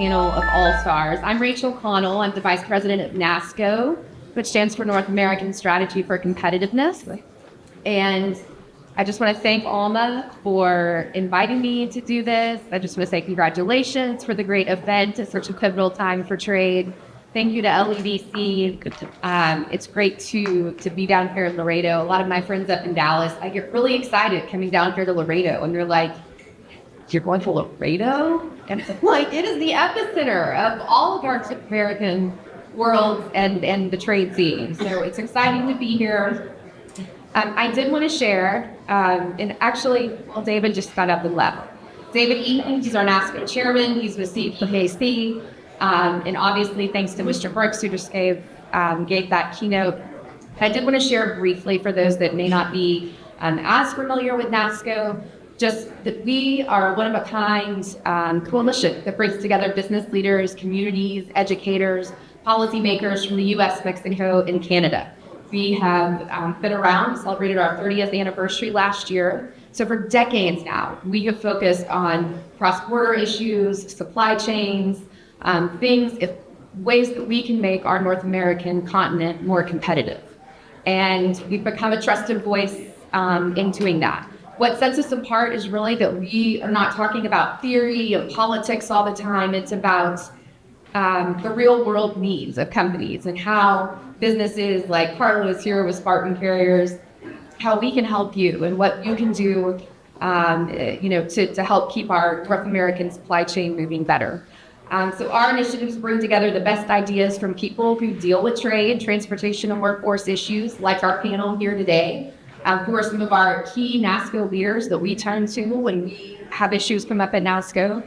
Panel of All-Stars. I'm Rachel Connell. I'm the Vice President of NASCO, which stands for North American Strategy for Competitiveness. And I just want to thank Alma for inviting me to do this. I just want to say congratulations for the great event at such a pivotal time for trade. Thank you to LEDC. It's great to be down here in Laredo. A lot of my friends up in Dallas, I get really excited coming down here to Laredo, and they're like, "You're going to Laredo?" And like, it is the epicenter of all of our American world and the trade scene. So it's exciting to be here. I did want to share, and actually, well, David just got up and left. David Eaton, he's our NASCO chairman. He's with CPAC. And obviously, thanks to Mr. Brooks, who just gave that keynote. I did want to share briefly for those that may not be as familiar with NASCO, just that we are a one-of-a-kind coalition that brings together business leaders, communities, educators, policymakers from the U.S., Mexico, and Canada. We have been around, celebrated our 30th anniversary last year. So for decades now, we have focused on cross-border issues, supply chains, ways that we can make our North American continent more competitive. And we've become a trusted voice in doing that. What sets us apart is really that we are not talking about theory and politics all the time. It's about the real world needs of companies and how businesses like Carlos here with Spartan Carriers, how we can help you and what you can do to help keep our North American supply chain moving better. So our initiatives bring together the best ideas from people who deal with trade, transportation, and workforce issues, like our panel here today, who are some of our key NASCO leaders that we turn to when we have issues come up at NASCO.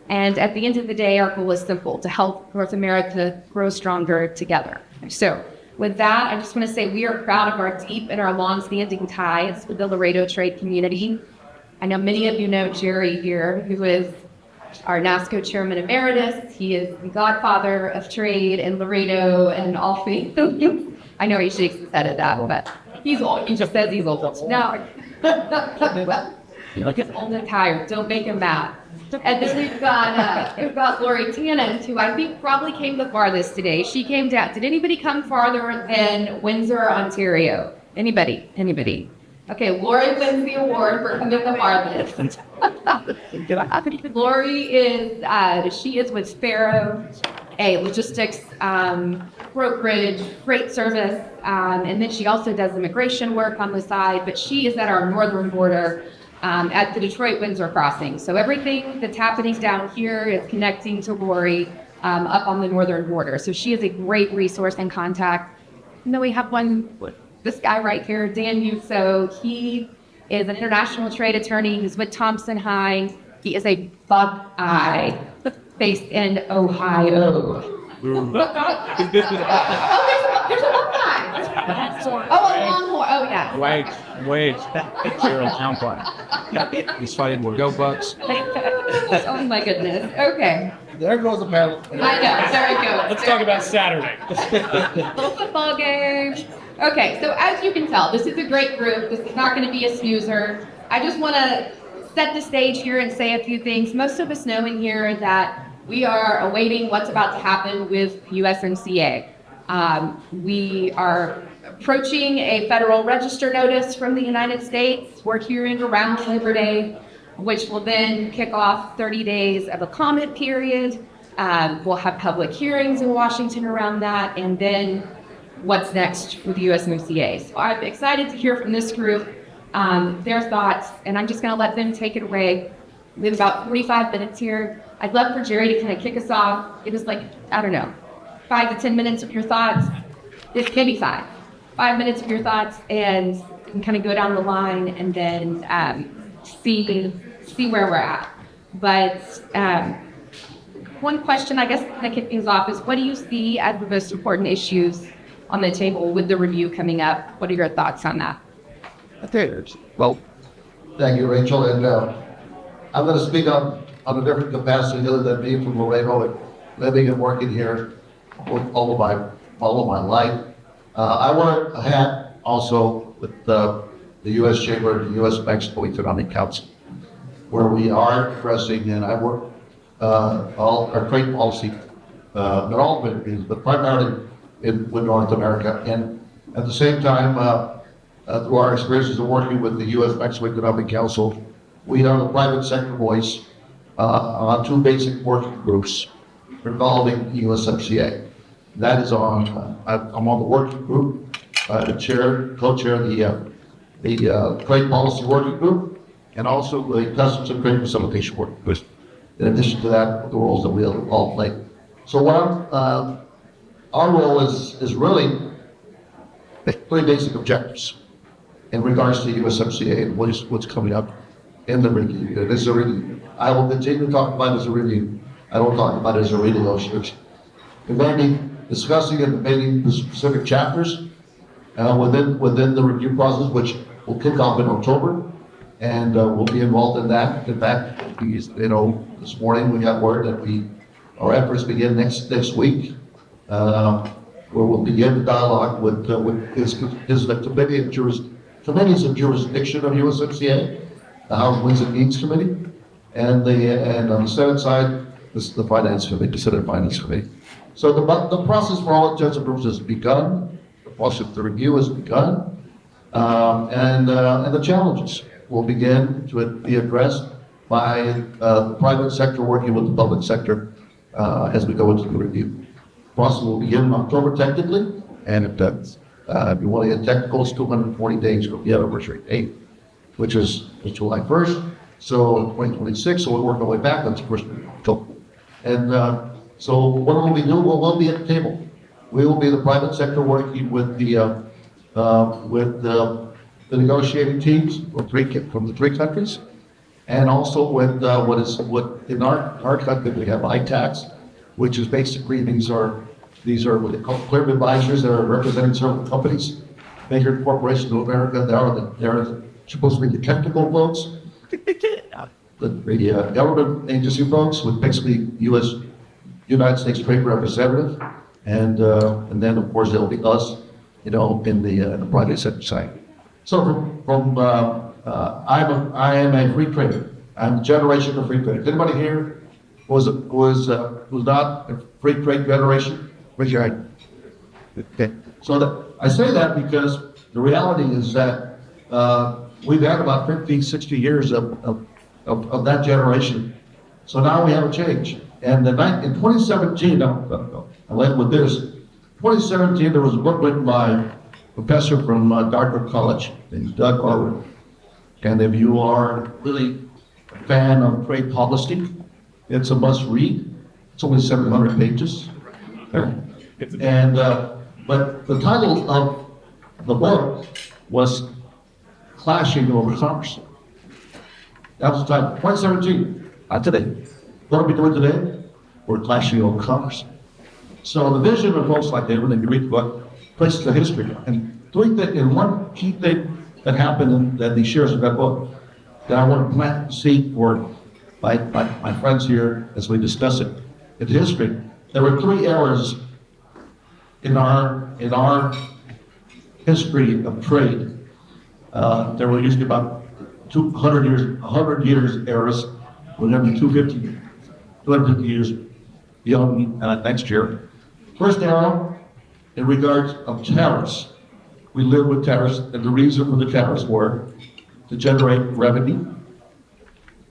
And at the end of the day, our goal is simple: to help North America grow stronger together. So with that, I just want to say we are proud of our deep and our long-standing ties with the Laredo trade community. I know many of you know Jerry here, who is our NASCO chairman emeritus. He is the godfather of trade in Laredo and all things. I know he shakes his head at that, but he's old. He just says he's old. No. He's old and tired. Don't make him mad. And then we've got Laurie A, who I think probably came the farthest today. She came down. Did anybody come farther than Windsor, Ontario? Anybody? Okay, Laurie wins the award for coming the farthest. Laurie is with Farrow, a logistics brokerage, freight service, and then she also does immigration work on the side, but she is at our northern border at the Detroit-Windsor crossing. So everything that's happening down here is connecting to Laurie up on the northern border. So she is a great resource and contact. And then we have this guy right here, Dan Ujczo. He is an international trade attorney. He's with Thompson Hine. He is a Buckeye based in Ohio. There's a Buckeye. A Longhorn. Oh, yeah. Wait. Gerald Schwebel. He's fighting with Go Bucks. Oh, my goodness. Okay. There goes the panel. I know. There we go. Let's talk about Saturday. Little football game. Okay, so as you can tell, this is a great group. This is not going to be a snoozer. I just want to set the stage here and say a few things. Most of us know in here that we are awaiting what's about to happen with USMCA. We are approaching a federal register notice from the United States. We're hearing around Labor Day, which will then kick off 30 days of a comment period. We'll have public hearings in Washington around that, and then what's next with USMCA. So I'm excited to hear from this group, their thoughts, and I'm just going to let them take it away. We have about 45 minutes here. I'd love for Jerry to kind of kick us off. Give us 5 to 10 minutes of your thoughts. This can be 5 minutes of your thoughts, and you can kind of go down the line and then see where we're at. But one question, I guess, to kick things off is, what do you see as the most important issues on the table with the review coming up? What are your thoughts on that? Okay. Well, thank you, Rachel. And I'm going to speak on a different capacity other than being from Laredo and living and working here all of my life. I wear a hat also with the U.S. Chamber and the U.S. Mexico Economic Council, where we are addressing, and I work all our trade policy, not all of it, but primarily with North America. And at the same time, through our experiences of working with the USMCA Economic Council, we are the private sector voice on two basic working groups involving USMCA. That is on, I'm on the working group, co-chair the trade policy working group, and also the customs and trade facilitation working group. In addition to that, the roles that we all play. So what our role is really three basic objectives in regards to USMCA and what's coming up in the review. This is a review. I will continue to talk about it as a review. I don't talk about it as a renegotiation. We're going to be discussing and debating the specific chapters within the review process, which will kick off in October, and we'll be involved in that. In fact, this morning we got word that our efforts begin next week, where we'll begin the dialogue with the committees of jurisdiction of USMCA, the House Ways and Means Committee, and on the Senate side, this is the Finance Committee, the Senate Finance Committee. So the process for all intents and purposes has begun. The process of the review has begun, and the challenges will begin to be addressed by the private sector working with the public sector as we go into the review. The process will begin in October technically, and if you want to get technical, it's 240 days from the anniversary date, which is July 1st. So 2026, so we're working our way back. That's the first October. And so what will we do? Well, we'll be at the table. We will be the private sector working with the negotiating teams from the three countries, and also with what in our country we have ITACs, which is basically these are what they call clearing advisors that are representing several companies, major corporations of America. They're supposed to be the technical folks, the government agency folks with basically United States Trade Representative, and then of course there'll be us, in the private sector side. So I am a free trader. I'm a generation of free traders. Anybody here was not a free trade generation? Raise your hand. Okay. So I say that because the reality is that we've had about 50, 60 years of that generation. So now we have a change. And in 2017, I'll end with this. 2017, there was a book written by a professor from Dartmouth College named Doug Harwood. And if you are really a fan of trade policy, it's a must read. It's only 700 pages. And but the title of the book was Clashing Over Commerce. That was the title, 2017, not today. What are we doing today? We're clashing over commerce. So the vision of folks like that, when you read the book, places the history. And one key thing that happened in that he shares in that book, that I want to plant the seed for my friends here as we discuss it. In history, there were three eras in our history of trade. There were usually about 100 years eras. We're going to be 250 years beyond next year. First era, in regards of tariffs. We lived with tariffs, and the reason for the tariffs were to generate revenue.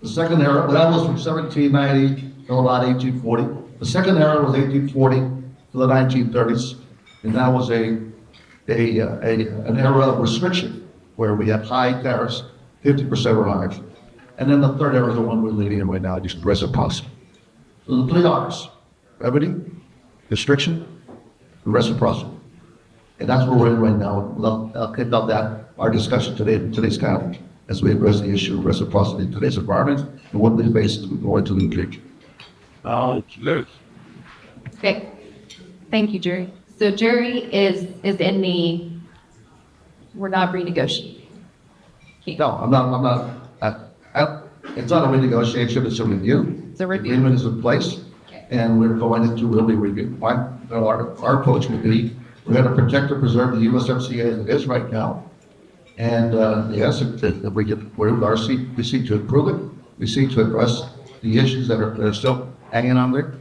The second era, that was from 1790 to about 1840. The second era was 1840 to the 1930s, and that was an era of restriction, where we had high tariffs, 50% or higher. And then the third era is the one we're leading in right now, just reciprocity. So the three R's: revenue, restriction, and reciprocity. And that's where we're in right now. I'll kick off our discussion today, today's panel, as we address the issue of reciprocity in today's environment and what we face as we go into the future. Okay. Thank you, Jerry. So Jerry is in the, we're not renegotiating. No, I'm not. It's not a renegotiation, it's a review. It's a review. The agreement is in place, Okay. and we're going into really review. Our approach would be, we're going to protect and preserve the USMCA as it is right now. And yes, if we get where we are, we seek to improve it. We seek to address the issues that are still hanging on there.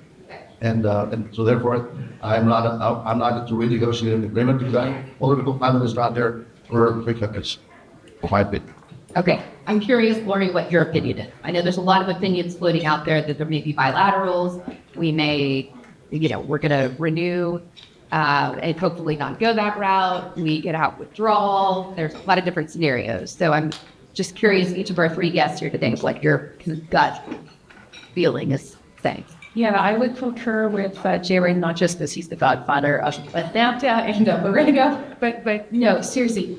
And so therefore, I'm not to renegotiate an agreement because I'm political panelist out there for because of my opinion. Okay, I'm curious, Laurie, what your opinion is. I know there's a lot of opinions floating out there that there may be bilaterals. We may, we're going to renew and hopefully not go that route. We get out withdrawal. There's a lot of different scenarios. So I'm just curious, each of our three guests here today, what your gut feeling is saying. Yeah, I would concur with Jerry, not just because he's the godfather of NAFTA and Laredo, but no, seriously.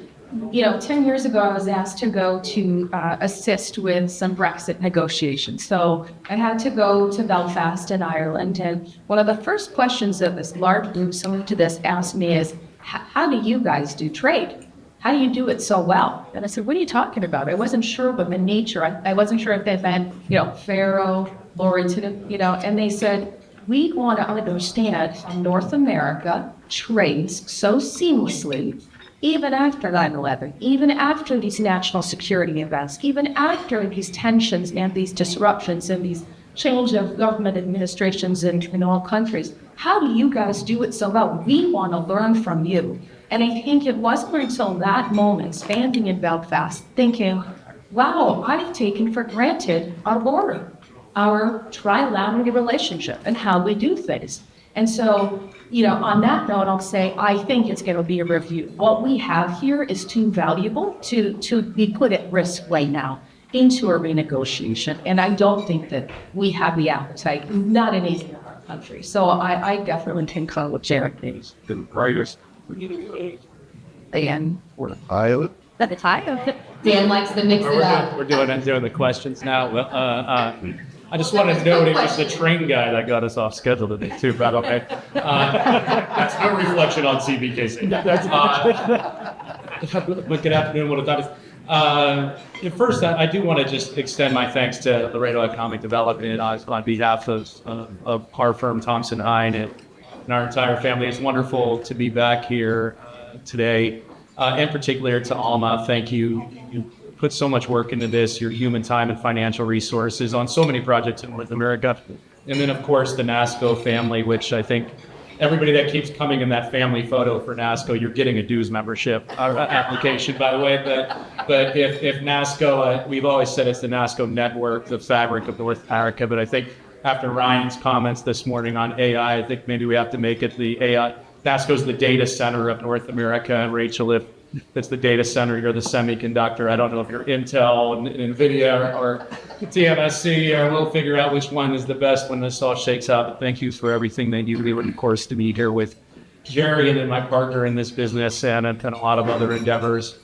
10 years ago, I was asked to go to assist with some Brexit negotiations. So I had to go to Belfast in Ireland. And one of the first questions that this large group, someone to this asked me is, how do you guys do trade? How do you do it so well? And I said, what are you talking about? I wasn't sure about the nature. I wasn't sure if they meant, Farrow, Laurie, and they said, we want to understand how North America trades so seamlessly even after 9/11, even after these national security events, even after these tensions and these disruptions and these change of government administrations in all countries. How do you guys do it so well? We want to learn from you. And I think it wasn't until that moment, standing in Belfast, thinking, wow, I've taken for granted our border, our trilateral relationship and how we do things. And so, on that note, I'll say, I think it's going to be a review. What we have here is too valuable to be put at risk right now into a renegotiation. And I don't think that we have the appetite, not in any country. So I definitely concur with Jared. The writers. Dan. Iowa. That's a tie. Dan likes to mix it up. We're doing the questions now. Well, I just wanted to note it was the train guy that got us off schedule today too, but okay. That's no reflection on CBKC. But good afternoon, what that is. First, I do want to just extend my thanks to Laredo Economic Development on behalf of our firm, Thompson Hine, and our entire family. It's wonderful to be back here today. In particular to Alma, thank you. You put so much work into this, your human time and financial resources on so many projects in North America. And then, of course, the NASCO family, which I think everybody that keeps coming in that family photo for NASCO, you're getting a dues membership application, by the way. But if NASCO, we've always said it's the NASCO network, the fabric of North America. But I think after Ryan's comments this morning on AI, I think maybe we have to make it the AI. NASCO's the data center of North America. And Rachel, if it's the data center, you're the semiconductor. I don't know if you're Intel, NVIDIA, or TMSC, or we'll figure out which one is the best when this all shakes out. But thank you for everything that you do, and of course to be here with Jerry and then my partner in this business and a lot of other endeavors.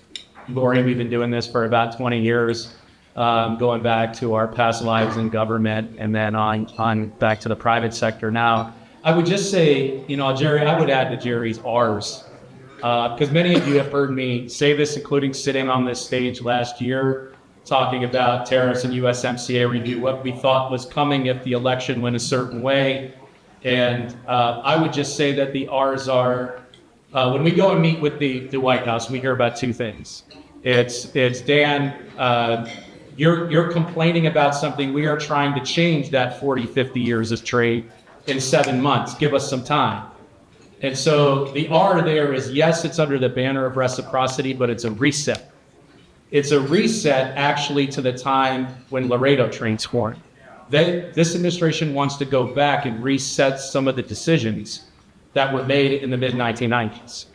Laurie, we've been doing this for about 20 years, going back to our past lives in government and then on back to the private sector now. I would just say, Jerry, I would add to Jerry's ours. Because many of you have heard me say this, including sitting on this stage last year, talking about tariffs and USMCA review, what we thought was coming if the election went a certain way. And I would just say that the R's are, when we go and meet with the White House, we hear about two things. It's Dan, you're complaining about something. We are trying to change that 40, 50 years of trade in 7 months. Give us some time. And so the R there is, yes, it's under the banner of reciprocity, but it's a reset. It's a reset actually to the time when Laredo trains formed. This administration wants to go back and reset some of the decisions that were made in the mid-1990s.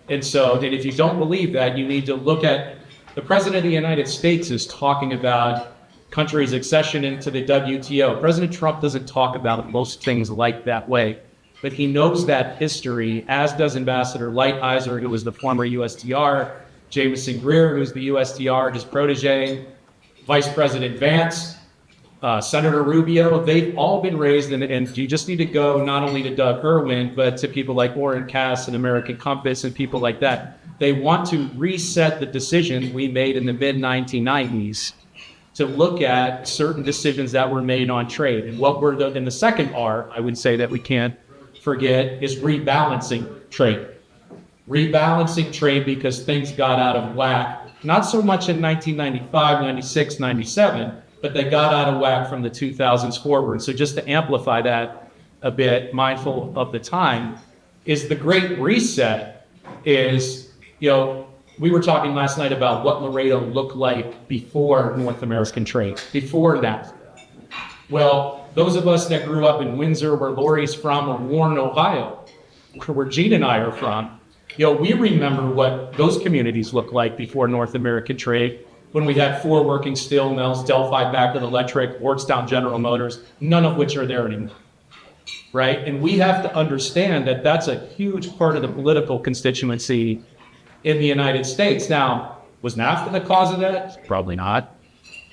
And so if you don't believe that, you need to look at the President of the United States is talking about countries' accession into the WTO. President Trump doesn't talk about most things like that way. But he knows that history, as does Ambassador Lighthizer, who was the former USTR, Jameson Greer, who's the USTR, his protege, Vice President Vance, Senator Rubio. They've all been raised, and you just need to go not only to Doug Irwin, but to people like Warren Cass and American Compass and people like that. They want to reset the decisions we made in the mid-1990s to look at certain decisions that were made on trade. And what we're in the second R, I would say that we can't forget, is rebalancing trade. Rebalancing trade because things got out of whack, not so much in 1995, 96, 97, but they got out of whack from the 2000s forward. So just to amplify that a bit, mindful of the time, is the Great Reset is, we were talking last night about what Laredo looked like before North American trade, before that. Well, those of us that grew up in Windsor, where Laurie's from, or Warren, Ohio, where Gene and I are from, we remember what those communities looked like before North American trade, when we had 4 working steel mills, Delphi Backward Electric, Wardstown General Motors, none of which are there anymore, right? And we have to understand that that's a huge part of the political constituency in the United States. Now, was NAFTA the cause of that? Probably not,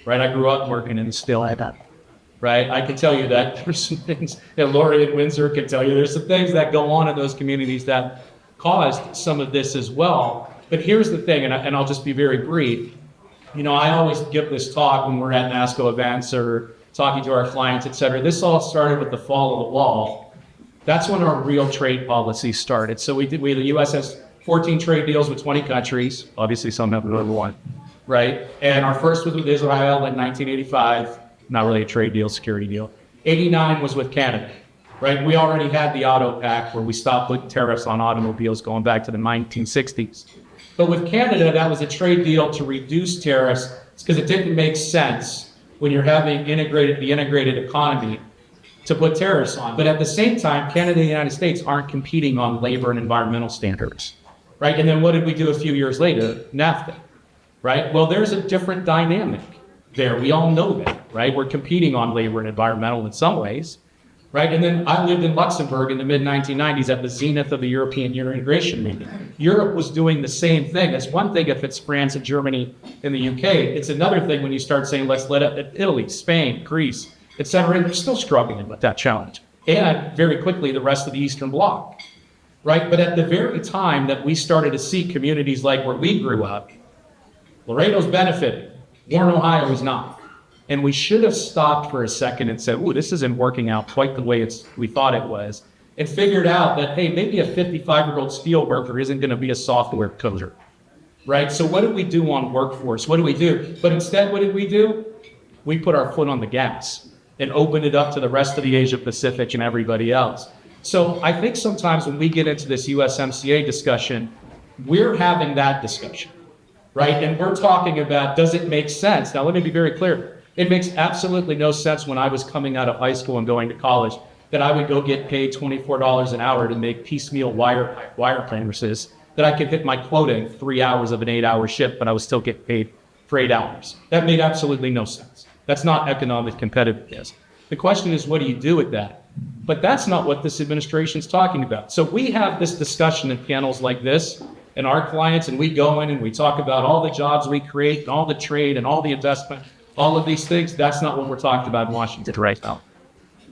right? I grew up working in steel, right? I can tell you that there's some things, and Laurie in Windsor can tell you there's some things that go on in those communities that caused some of this as well. But here's the thing, and I'll just be very brief. I always give this talk when we're at NASCO events or talking to our clients, et cetera. This all started with the fall of the wall. That's when our real trade policy started. So the U.S. has 14 trade deals with 20 countries. Obviously, some have more than one, right? And our first was with Israel in 1985. Not really a trade deal, security deal. 89 was with Canada, right? We already had the auto pact where we stopped putting tariffs on automobiles going back to the 1960s. But with Canada, that was a trade deal to reduce tariffs because it didn't make sense when you're having the integrated economy to put tariffs on. But at the same time, Canada and the United States aren't competing on labor and environmental standards, right? And then what did we do a few years later? NAFTA, right? Well, there's a different dynamic there. We all know that, right? We're competing on labor and environmental in some ways, right? And then I lived in Luxembourg in the mid-1990s at the zenith of the European integration movement. Europe was doing the same thing. It's one thing if it's France and Germany and the UK. It's another thing when you start saying, let's let Italy, Spain, Greece, et cetera, and they're still struggling with that challenge. And very quickly, the rest of the Eastern Bloc, right? But at the very time that we started to see communities like where we grew up, Laredo's benefiting, Warren, Ohio is not. And we should have stopped for a second and said, ooh, this isn't working out quite the way we thought it was, and figured out that, hey, maybe a 55-year-old steel worker isn't going to be a software coder, right? So what did we do on workforce? What did we do? But instead, what did we do? We put our foot on the gas and opened it up to the rest of the Asia Pacific and everybody else. So I think sometimes when we get into this USMCA discussion, we're having that discussion, right? And we're talking about, does it make sense? Now, let me be very clear. It makes absolutely no sense when I was coming out of high school and going to college that I would go get paid $24 an hour to make piecemeal wire harnesses, that I could hit my quota in 3 hours of an 8-hour shift, but I was still getting paid for 8 hours. That made absolutely no sense. That's not economic competitiveness. The question is, what do you do with that? But that's not what this administration is talking about. So we have this discussion in panels like this and our clients, and we go in and we talk about all the jobs we create, and all the trade and all the investment, all of these things. That's not what we're talking about in Washington right now.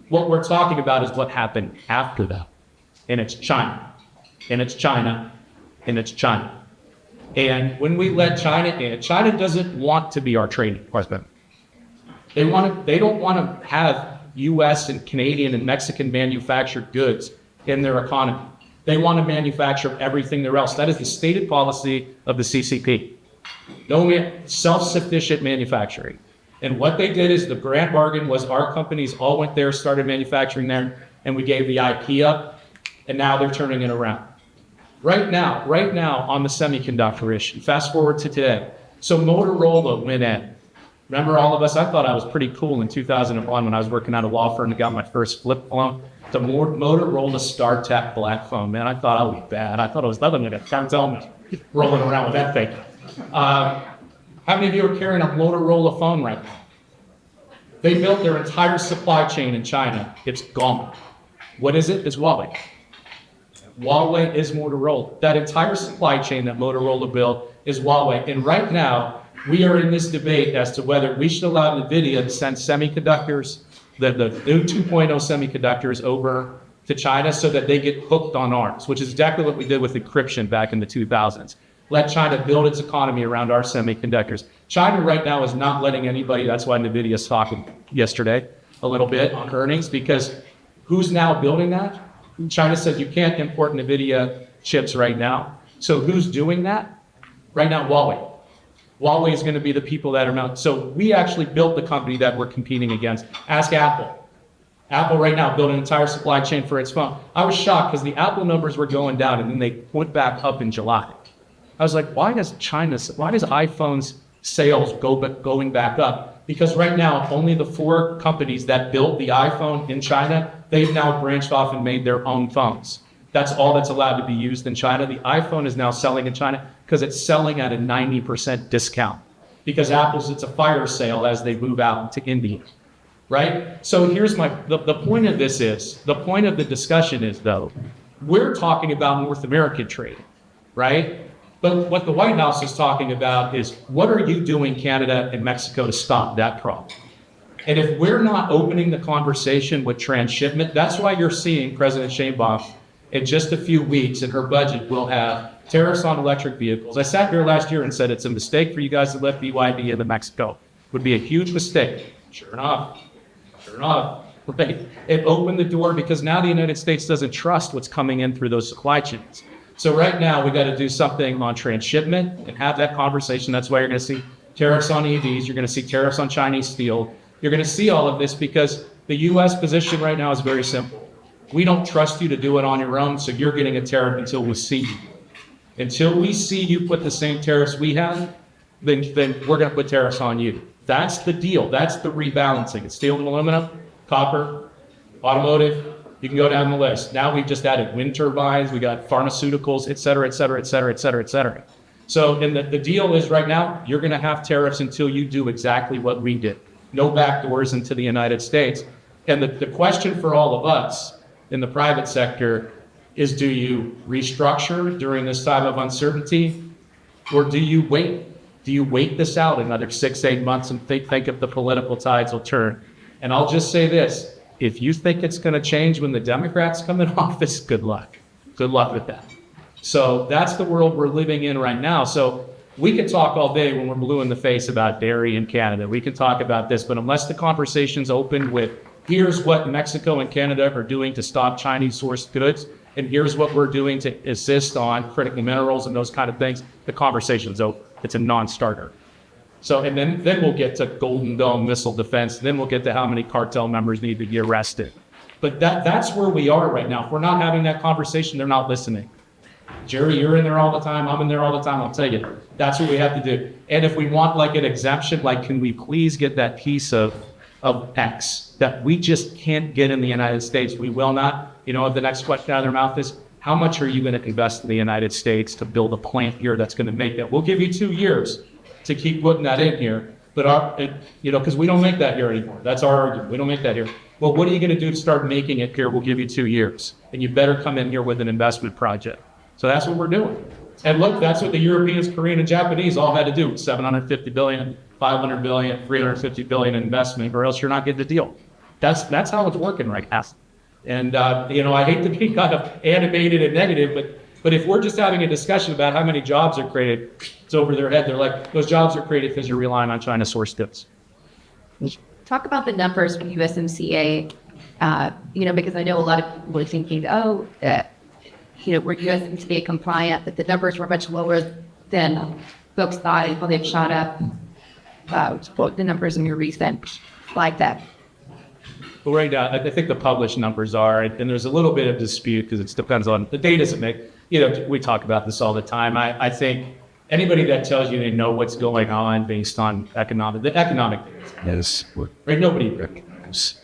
What we're talking about is what happened after that. And it's China. And it's China. And it's China. And when we let China in, China doesn't want to be our trading partner. They don't want to have US and Canadian and Mexican manufactured goods in their economy. They want to manufacture everything there else. That is the stated policy of the CCP. No self-sufficient manufacturing. And what they did is the grand bargain was our companies all went there, started manufacturing there, and we gave the IP up, and now they're turning it around. Right now on the semiconductor issue, fast forward to today. So Motorola went in. Remember all of us, I thought I was pretty cool in 2001 when I was working at a law firm and got my first flip phone. The Motorola StarTAC black phone, man, I thought I was bad. I thought it was nothing like a counsel rolling around with that thing. How many of you are carrying a Motorola phone right now? They built their entire supply chain in China. It's gone. What is it? It's Huawei. Huawei is Motorola. That entire supply chain that Motorola built is Huawei. And right now, we are in this debate as to whether we should allow NVIDIA to send semiconductors, the new 2.0 semiconductors over to China so that they get hooked on ours, which is exactly what we did with encryption back in the 2000s. Let China build its economy around our semiconductors. China right now is not letting anybody, that's why NVIDIA is talking yesterday a little bit on earnings, because who's now building that? China says you can't import NVIDIA chips right now. So who's doing that? Right now, Huawei. Huawei is going to be the people that are not. So we actually built the company that we're competing against. Ask Apple. Apple right now built an entire supply chain for its phone. I was shocked because the Apple numbers were going down and then they went back up in July. I was like, why does iPhone's sales going back up? Because right now, only the 4 companies that built the iPhone in China, they've now branched off and made their own phones. That's all that's allowed to be used in China. The iPhone is now selling in China because it's selling at a 90% discount. Because it's a fire sale as they move out to India, right? So here's the point of this is, the point of the discussion is though, we're talking about North American trade, right? But what the White House is talking about is what are you doing, Canada and Mexico, to stop that problem? And if we're not opening the conversation with transshipment, that's why you're seeing President Sheinbaum in just a few weeks in her budget will have tariffs on electric vehicles. I sat here last year and said it's a mistake for you guys to let BYD into Mexico. It would be a huge mistake. Sure enough, right? It opened the door because now the United States doesn't trust what's coming in through those supply chains. So right now we got to do something on transshipment and have that conversation. That's why you're going to see tariffs on EVs. You're going to see tariffs on Chinese steel. You're going to see all of this because the U.S. position right now is very simple. We don't trust you to do it on your own, so you're getting a tariff until we see you. Until we see you put the same tariffs we have, then we're going to put tariffs on you. That's the deal. That's the rebalancing. It's steel and aluminum, copper, automotive. You can go down the list. Now we've just added wind turbines. We got pharmaceuticals, et cetera, et cetera, et cetera, et cetera, et cetera. So and the deal is right now, you're going to have tariffs until you do exactly what we did. No backdoors into the United States. And the question for all of us in the private sector is, do you restructure during this time of uncertainty, or do you wait? Do you wait this out another 6-8 months and think if the political tides will turn? And I'll just say this, if you think it's going to change when the Democrats come in office, good luck. Good luck with that. So that's the world we're living in right now. So we can talk all day when we're blue in the face about dairy in Canada. We can talk about this, but unless the conversation's open with, here's what Mexico and Canada are doing to stop Chinese sourced goods, and here's what we're doing to assist on critical minerals and those kind of things, the conversation's over. It's a non-starter. So, and then we'll get to Golden Dome missile defense. Then we'll get to how many cartel members need to be arrested. But that's where we are right now. If we're not having that conversation, they're not listening. Jerry, you're in there all the time. I'm in there all the time. I'll tell you, that's what we have to do. And if we want like an exemption, like, can we please get that piece of X that we just can't get in the United States? We will not. You know, the next question out of their mouth is, how much are you going to invest in the United States to build a plant here that's going to make that? We'll give you 2 years to keep putting that in here, but because we don't make that here anymore. That's our argument. We don't make that here. Well, what are you going to do to start making it here? We'll give you 2 years, and you better come in here with an investment project. So that's what we're doing. And look, that's what the Europeans, Korean, and Japanese all had to do: 750 billion, 500 billion, 350 billion investment, or else you're not getting the deal. That's how it's working right now. And I hate to be kind of animated and negative, but if we're just having a discussion about how many jobs are created, it's over their head. They're like, those jobs are created because you're relying on China source goods. Talk about the numbers from USMCA, because I know a lot of people are thinking, we're USMCA compliant, but the numbers were much lower than folks thought, and they've shot up. Quote the numbers in your recent slide deck. Well, right now, I think the published numbers are, and there's a little bit of dispute because it depends on the data that make. We talk about this all the time. I think anybody that tells you they know what's going on based on the economic data, Yes. right? Nobody recognizes.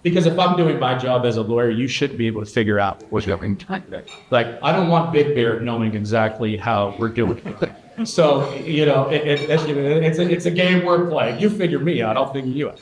Because if I'm doing my job as a lawyer, you should be able to figure out what's going on. Like, I don't want Big Bear knowing exactly how we're doing it. So, it's a game we're playing. You figure me out, I'll figure you out.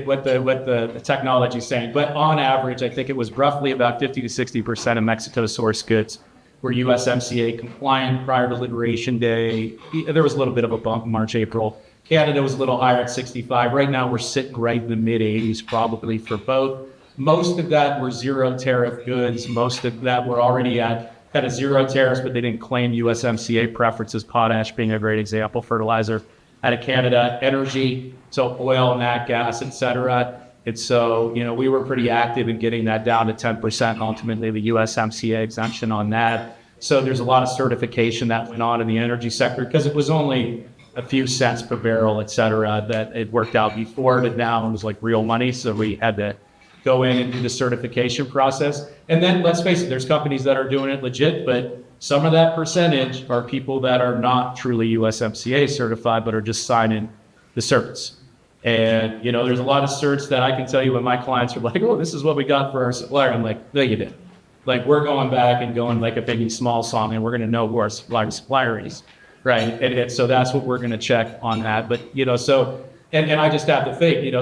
What the technology is saying. But on average, I think it was roughly about 50 to 60% of Mexico source goods were USMCA compliant prior to Liberation Day. There was a little bit of a bump in March, April. Canada was a little higher at 65. Right now, we're sitting right in the mid 80s probably for both. Most of that were zero tariff goods. Most of that were already at kind of zero tariffs, but they didn't claim USMCA preferences, potash being a great example, fertilizer out of Canada, energy, so oil, nat gas, et cetera. And so, we were pretty active in getting that down to 10%, ultimately the USMCA exemption on that. So there's a lot of certification that went on in the energy sector because it was only a few cents per barrel, et cetera, that it worked out before, but now it was like real money. So we had to go in and do the certification process. And then let's face it, there's companies that are doing it legit, but some of that percentage are people that are not truly USMCA certified, but are just signing the certs. And, you know, there's a lot of certs that I can tell you when my clients are like, oh, this is what we got for our supplier. I'm like, no, you didn't. Like, we're going back and going like a big small song, and we're going to know who our supplier is, right? And so that's what we're going to check on that. But, you know, so, and I just have to think, you know,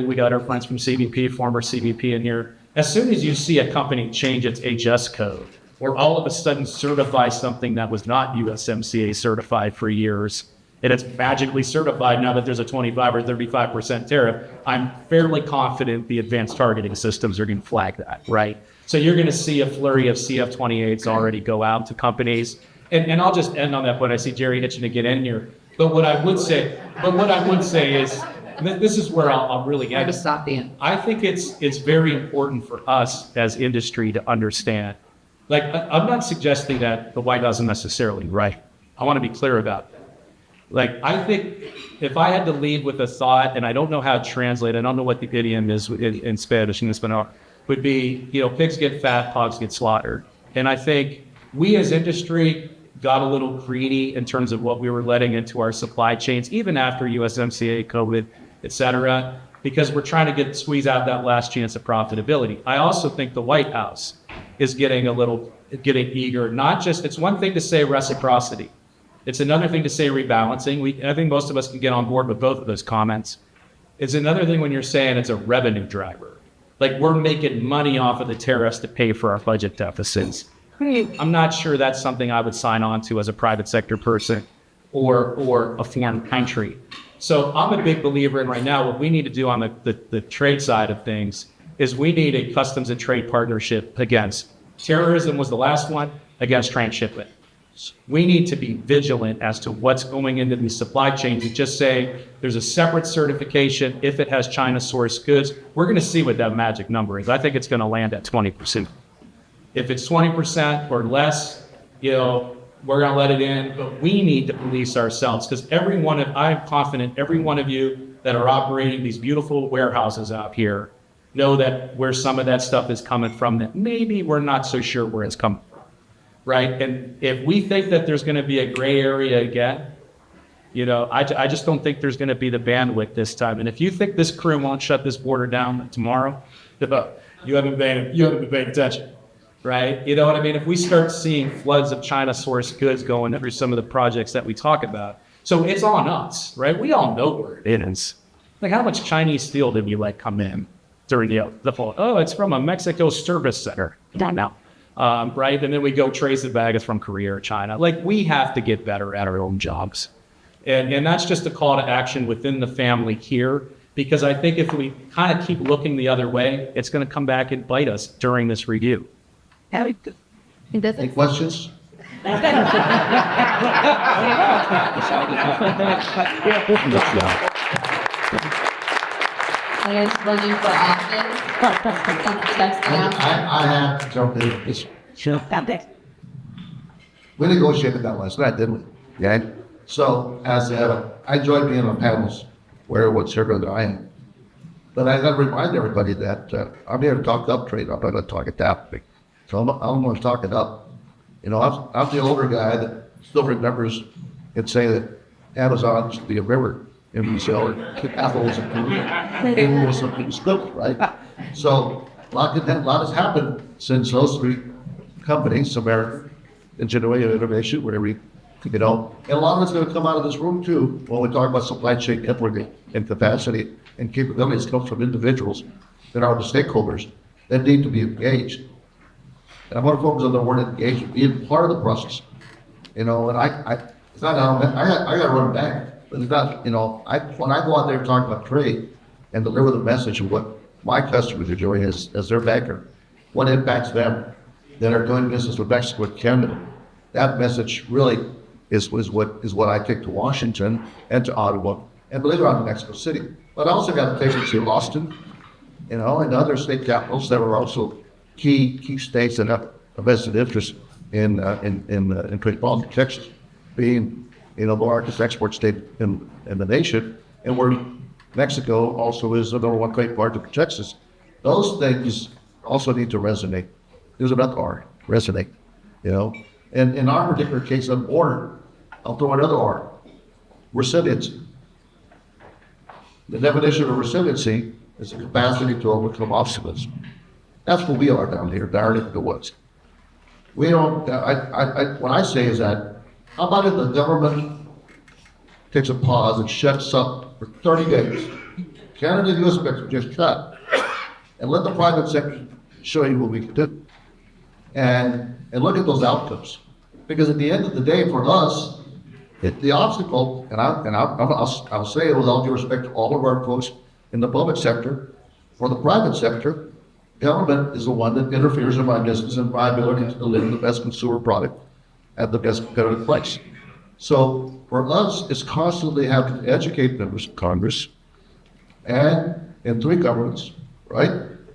we got our friends from CBP, former CBP in here. As soon as you see a company change its HS code, or all of a sudden certify something that was not USMCA certified for years, and it's magically certified now that there's a 25 or 35% tariff, I'm fairly confident the advanced targeting systems are going to flag that, right? So you're going to see a flurry of CF-28s already go out to companies. And I'll just end on that point. I see Jerry itching to get in here. But what I would say is, this is where I'll really end. I think it's very important for us as industry to understand. Like, I'm not suggesting that the White House is necessarily right. I want to be clear about that. Like, I think if I had to lead with a thought, and I don't know how to translate, I don't know what the idiom is in Spanish, would be, you know, pigs get fat, hogs get slaughtered. And I think we as industry got a little greedy in terms of what we were letting into our supply chains, even after USMCA, COVID, et cetera, because we're trying to squeeze out that last chance of profitability. I also think the White House is getting eager, not just, it's one thing to say reciprocity. It's another thing to say rebalancing. I think most of us can get on board with both of those comments. It's another thing when you're saying it's a revenue driver. Like, we're making money off of the tariffs to pay for our budget deficits. I'm not sure that's something I would sign on to as a private sector person or a foreign country. So I'm a big believer in right now, what we need to do on the trade side of things is we need a customs and trade partnership against terrorism was the last one, against transshipment. We need to be vigilant as to what's going into these supply chains and just say there's a separate certification if it has China sourced goods. We're going to see what that magic number is. I think it's going to land at 20%. If it's 20% or less, you know, we're going to let it in, but we need to police ourselves because I'm confident every one of you that are operating these beautiful warehouses out here know that where some of that stuff is coming from that maybe we're not so sure where it's coming from. Right. And if we think that there's going to be a gray area again, you know, I just don't think there's going to be the bandwidth this time. And if you think this crew won't shut this border down tomorrow, you haven't been paying attention. Right. You know what I mean? If we start seeing floods of China sourced goods going through some of the projects that we talk about. So it's on us. Right. We all know where it is. Like, how much Chinese steel did we let come in during the fall? Oh, it's from a Mexico service center. Don't know. Right? And then we go trace the bag, it's from Korea or China. Like, we have to get better at our own jobs. And that's just a call to action within the family here, because I think if we kind of keep looking the other way, it's going to come back and bite us during this review. Any questions? Running for office. I have to jump in. We negotiated that last night, didn't we? Yeah. So I enjoyed being on panels where what's here that I am. But I got to remind everybody that I'm here to talk up trade. I'm not going to talk it down. So I'm going to talk it up. You know, I'm the older guy that still remembers it saying that Amazon should be a river. And we sell apples and something split, right? So a lot has happened since those three companies, American, Ingenuity, and Innovation, whatever you know. And a lot of it's going to come out of this room too when we talk about supply chain equity and capacity and capabilities come from individuals that are the stakeholders that need to be engaged. And I want to focus on the word engagement, being part of the process. You know, and it's not I got to run back. But it's not, you know, when I go out there and talk about trade and deliver the message of what my customers are doing as their banker, what impacts them that are doing business with Mexico and Canada, that message really is what I take to Washington and to Ottawa and believe it or not, to Mexico City. But I also got to take it to Austin, you know, and other state capitals that are also key states that have a vested interest in Trade Symposium, Texas, being the largest export state in the nation, and where Mexico also is the number one trade partner for Texas. Those things also need to resonate. There's another R, resonate. And in our particular case on border, I'll throw another R, resiliency. The definition of resiliency is the capacity to overcome obstacles. That's what we are down here, down in the woods. We don't, what I say is that, how about if the government takes a pause and shuts up for 30 days? Canada and US Mexico just shut. And let the private sector show you what we can do. And look at those outcomes. Because at the end of the day, for us, the obstacle, and I'll say it with all due respect to all of our folks in the public sector, for the private sector, government is the one that interferes in my business and my ability to deliver the best consumer product at the best competitive price. So for us, it's constantly having to educate members of Congress and in three governments, right?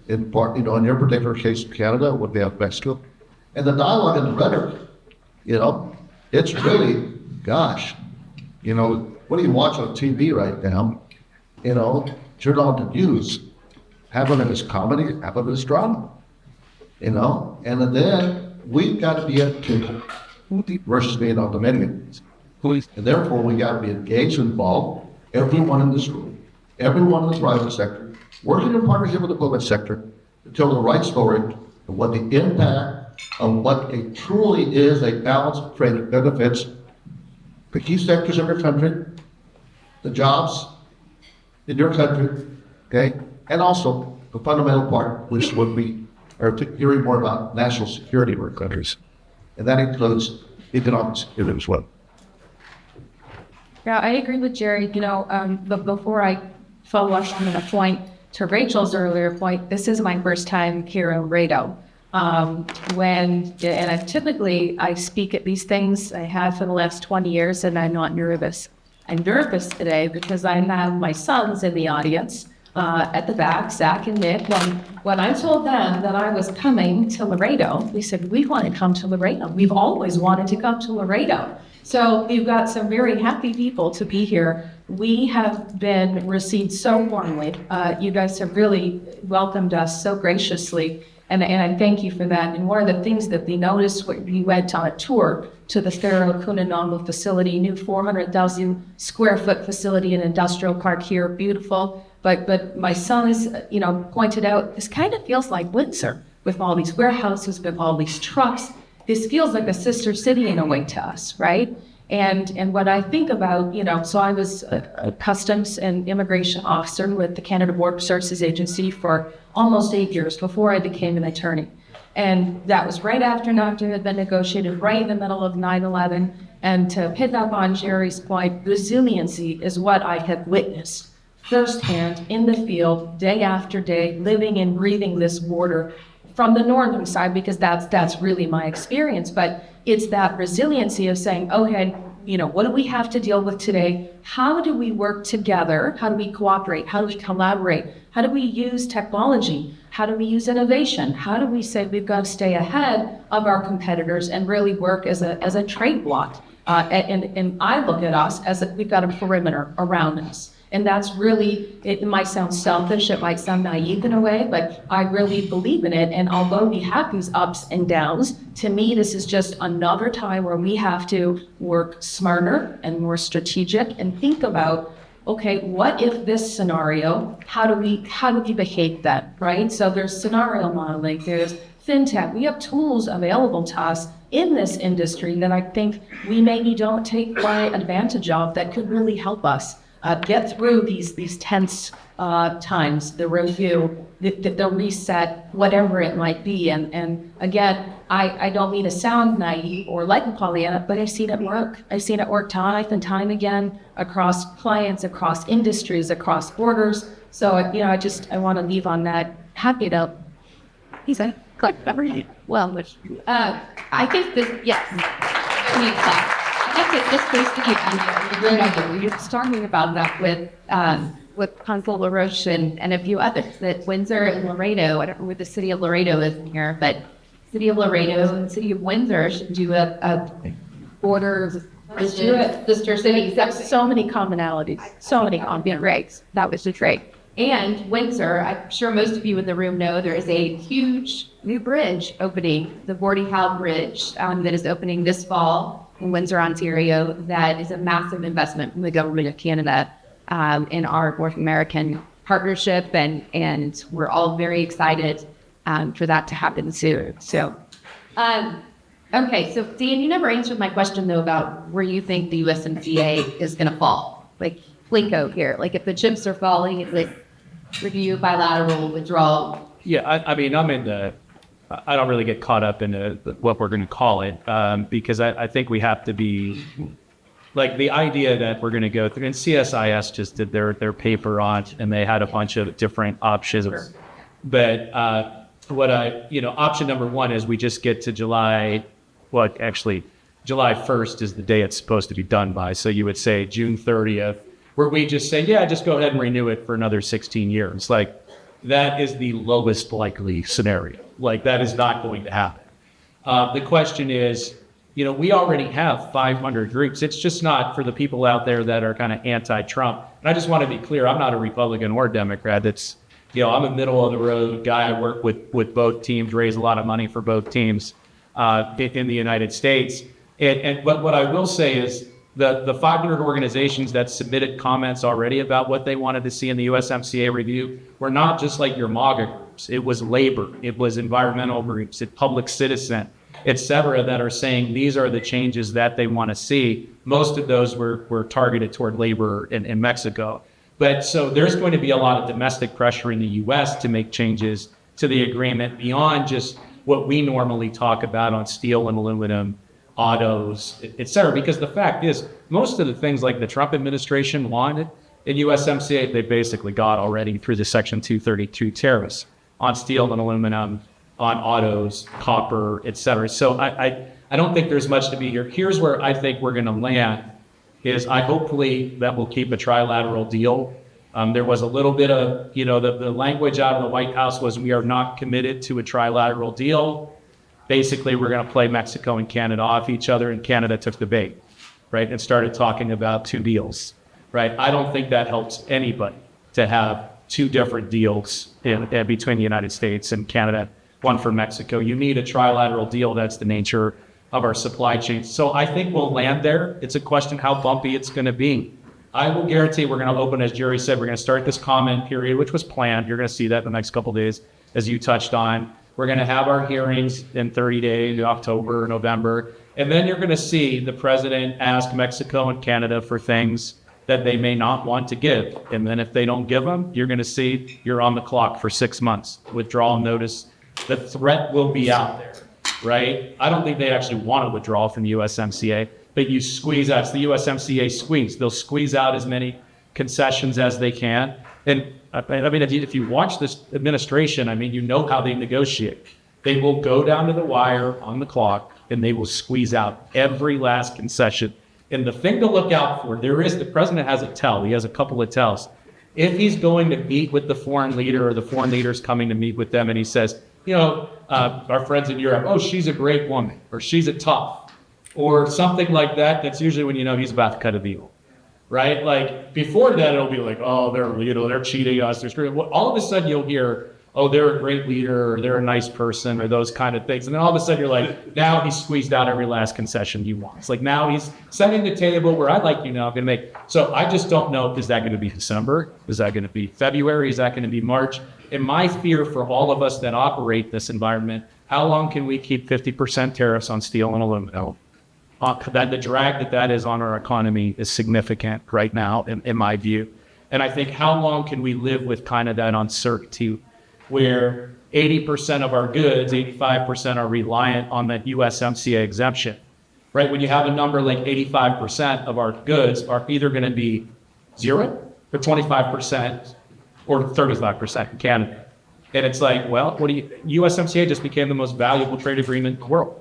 In part, in your particular case, Canada, would be out Mexico, and the dialogue and the rhetoric, it's really, gosh, what do you watch on TV right now? Turn on the news. Half of it is comedy, half of it is drama. And then we've got to be at the table versus being on the menu. And therefore, we got to be engaged and involved, everyone in this room, everyone in the private sector, working in partnership with the public sector to tell the right story of what the impact of what it truly is a balanced trade that benefits the key sectors of your country, the jobs in your country, okay? And also the fundamental part, which would be hearing more about national security of our countries. And that includes economic security as well. Yeah, I agree with Jerry. But before I follow up on the point to Rachel's earlier point, this is my first time here in Laredo. I speak at these things. I have for the last 20 years, and I'm not nervous. I'm nervous today because I have my sons in the audience at the back, Zach and Nick. When I told them that I was coming to Laredo, they said, we want to come to Laredo. We've always wanted to come to Laredo. So we've got some very happy people to be here. We have been received so warmly. You guys have really welcomed us so graciously. And I thank you for that. And one of the things that we noticed when we went on a tour to the Farrow Kuele facility, new 400,000 square foot facility and industrial park here, beautiful. But my sons, pointed out, this kind of feels like Windsor with all these warehouses, with all these trucks. This feels like a sister city in a way to us, right? And what I think about, so I was a customs and immigration officer with the Canada Border Services Agency for almost 8 years before I became an attorney. And that was right after NAFTA had been negotiated, right in the middle of 9/11. And to pick up on Jerry's point, resiliency is what I have witnessed firsthand in the field, day after day, living and breathing this border from the northern side, because that's really my experience. But it's that resiliency of saying, okay, what do we have to deal with today? How do we work together? How do we cooperate? How do we collaborate? How do we use technology? How do we use innovation? How do we say we've got to stay ahead of our competitors and really work as a trade bloc? And I look at us as we've got a perimeter around us. And that's really, it might sound selfish, it might sound naive in a way, but I really believe in it. And although we have these ups and downs, to me, this is just another time where we have to work smarter and more strategic and think about, okay, what if this scenario, how do we behave then, right? So there's scenario modeling, there's fintech, we have tools available to us in this industry that I think we maybe don't take full advantage of that could really help us get through these tense times, the review, the reset, whatever it might be. And again, I don't mean to sound naive or like a Pollyanna, but I've seen it work. I've seen it work time and time again across clients, across industries, across borders. So, I want to leave on that happy note. He said, well, I think this, yes. I guess it just basically a great idea. We were talking about that with Counsel LaRoche and a few others, that Windsor and Laredo, I don't know where the city of Laredo is in here, but City of Laredo and City of Windsor should do a border sister cities. There's so many commonalities, so many regs. That was the trade. And Windsor, I'm sure most of you in the room know there is a huge new bridge opening, the Gordie Howe Bridge, that is opening this fall in Windsor, Ontario. That is a massive investment from the government of Canada in our North American partnership, and we're all very excited for that to happen soon. So, okay, so Dan, you never answered my question though about where you think the USMCA is going to fall. Like Blinko here, like if the chips are falling, it's like review, bilateral, withdrawal. Yeah, I mean, I don't really get caught up in what we're going to call it because I think we have to be, like the idea that we're going to go through, and CSIS just did their paper on it, and they had a bunch of different options. Sure. But option number one is we just get to July 1st is the day it's supposed to be done by. So you would say June 30th, where we just say, yeah, just go ahead and renew it for another 16 years. Like that is the lowest likely scenario. Like that is not going to happen. The question is, we already have 500 groups. It's just not for the people out there that are kind of anti-Trump. And I just want to be clear, I'm not a Republican or Democrat. It's, I'm a middle of the road guy. I work with both teams, raise a lot of money for both teams in the United States. But what I will say is the 500 organizations that submitted comments already about what they wanted to see in the USMCA review were not just like your MAGA groups. It was labor, it was environmental groups, it public citizen, et cetera, that are saying these are the changes that they want to see. Most of those were targeted toward labor in Mexico. But so there's going to be a lot of domestic pressure in the U.S. to make changes to the agreement beyond just what we normally talk about on steel and aluminum, autos, et cetera. Because the fact is, most of the things like the Trump administration wanted in USMCA, they basically got already through the Section 232 tariffs on steel and aluminum, on autos, copper, et cetera. So I don't think there's much to be here. Here's where I think we're going to land is hopefully that we'll keep a trilateral deal. There was a little bit of, the language out of the White House was we are not committed to a trilateral deal. Basically, we're going to play Mexico and Canada off each other, and Canada took the bait, right, and started talking about two deals, right? I don't think that helps anybody to have two different deals between the United States and Canada, one for Mexico. You need a trilateral deal. That's the nature of our supply chain. So I think we'll land there. It's a question how bumpy it's going to be. I will guarantee we're going to open, as Jerry said, we're going to start this comment period, which was planned. You're going to see that in the next couple of days, as you touched on. We're going to have our hearings in 30 days, October, November. And then you're going to see the president ask Mexico and Canada for things that they may not want to give. And then if they don't give them, you're going to see you're on the clock for 6 months. Withdrawal notice. The threat will be out there, right? I don't think they actually want to withdraw from the USMCA, but you squeeze out. It's the USMCA squeeze. They'll squeeze out as many concessions as they can. And I mean, if you watch this administration, I mean, you know how they negotiate. They will go down to the wire on the clock, and they will squeeze out every last concession. And the thing to look out for, the president has a tell. He has a couple of tells. If he's going to meet with the foreign leader or the foreign leader's coming to meet with them and he says, our friends in Europe, oh, she's a great woman, or she's a tough, or something like that, that's usually when he's about to cut a deal. Right? Like before that, it'll be like, oh, they're cheating us. They're screwing. All of a sudden you'll hear, oh, they're a great leader, or they're a nice person, or those kind of things. And then all of a sudden you're like, now he's squeezed out every last concession he wants. Like now he's setting the table where I'm going to make. So I just don't know, is that going to be December? Is that going to be February? Is that going to be March? And my fear for all of us that operate this environment, how long can we keep 50% tariffs on steel and aluminum? That the drag that is on our economy is significant right now, in my view. And I think how long can we live with kind of that uncertainty where 80% of our goods, 85% are reliant on that USMCA exemption, right? When you have a number like 85% of our goods are either going to be 0 or 25% or 35% in Canada. And it's like, well, USMCA just became the most valuable trade agreement in the world.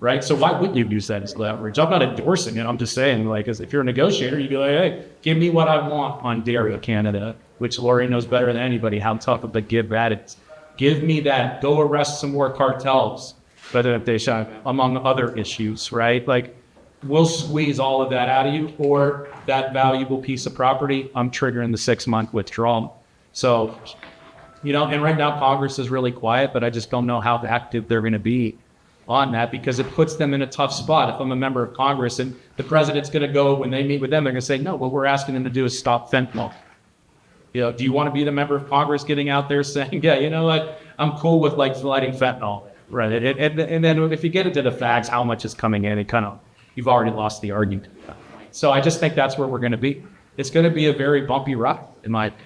Right? So why wouldn't you use that as leverage? I'm not endorsing it. I'm just saying, like, if you're a negotiator, you'd be like, hey, give me what I want on dairy Canada, which Laurie knows better than anybody how tough of a give that is. Give me that. Go arrest some more cartels. presentation, among other issues, right? Like, we'll squeeze all of that out of you, or that valuable piece of property, I'm triggering the 6-month withdrawal. So, and right now Congress is really quiet, but I just don't know how active they're going to be on that, because it puts them in a tough spot. If I'm a member of Congress and the president's going to go, when they meet with them, they're going to say, no, what we're asking them to do is stop fentanyl. Do you want to be the member of Congress getting out there saying, yeah, you know what, I'm cool with like fighting fentanyl, right? And then if you get into the facts, how much is coming in, you've already lost the argument. So I just think that's where we're going to be. It's going to be a very bumpy ride, in my opinion.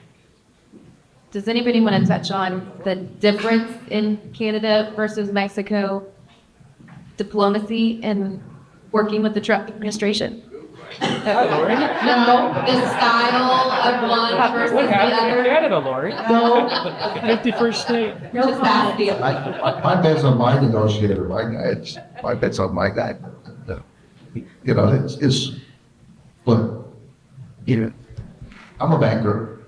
Does anybody want to touch on the difference in Canada versus Mexico diplomacy and working with the Trump administration? Laurie. No, the style of one versus What the happened in other. Canada, Laurie? No, 51st state. no capacity. My bet's on my negotiator, my guy. My bet's on my guy. Look, I'm a banker.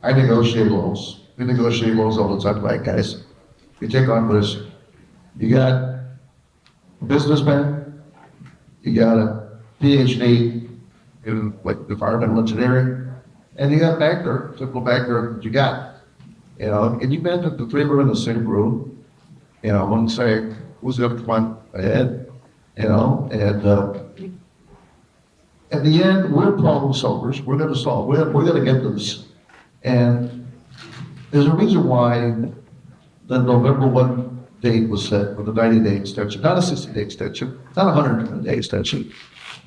I negotiate loans. We negotiate loans all the time, right, guys? You take on risk. You got a businessman, you got a PhD in like environmental engineering, and you got a banker, simple banker that you got. And you bet that the three were in the same room. One say, who's going to come on ahead? At the end, we're problem solvers. We're going to solve. We're going to get to this. And there's a reason why the November 1 date was set for the 90-day extension, not a 60-day extension, not a 120-day extension,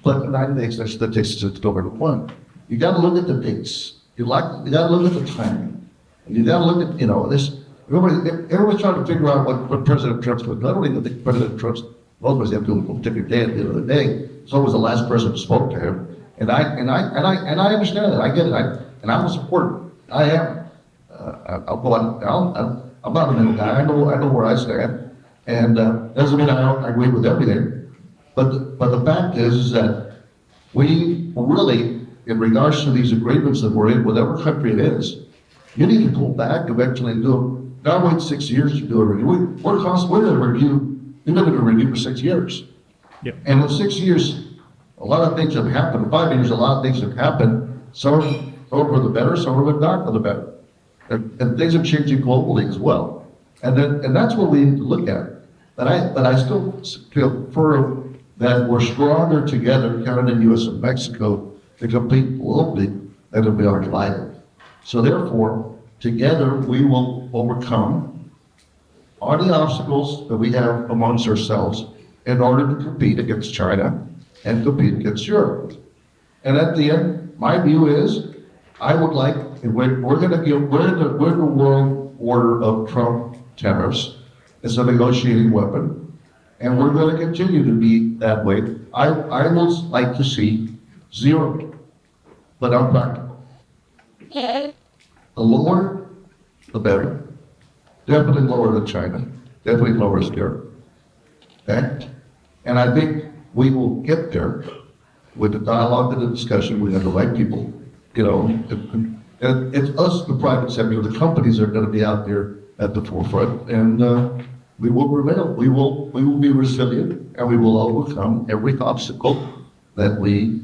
but a 90-day extension that takes us to November 1. You got to look at the dates. You got to look at the timing. And you got to look at, this. Everybody's trying to figure out what President Trump's doing. Not only the President Trump's, both of us have to do a particular day at the end of the day. So was the last person who spoke to him. And I understand that. I get it. And I'm a supporter. I am. I'm not a middle guy. I know where I stand, and doesn't mean I don't agree with everything. But the fact is that we really, in regards to these agreements that we're in, whatever country it is, you need to pull back eventually and do. Not wait 6 years to do a review. We're going to review. We're going to review for 6 years. Yep. And in 6 years, a lot of things have happened. In 5 years, a lot of things have happened. Some for the better, some are not for the better. And things are changing globally as well. And that's what we need to look at. But I still feel firm that we're stronger together, Canada, U.S., and Mexico, to compete globally than we are divided. So therefore, together we will overcome all the obstacles that we have amongst ourselves in order to compete against China and compete against Europe. And at the end, my view is, I would like, we're in the world order of Trump tariffs. It's a negotiating weapon, and we're going to continue to be that way. I would like to see zero, but I'm practical. The lower, the better. Definitely lower than China. Definitely lower than Europe. Okay? And I think we will get there with the dialogue and the discussion. We have the right people. And it's us, the private sector, the companies are going to be out there at the forefront, and we will prevail. We will be resilient, and we will overcome every obstacle that we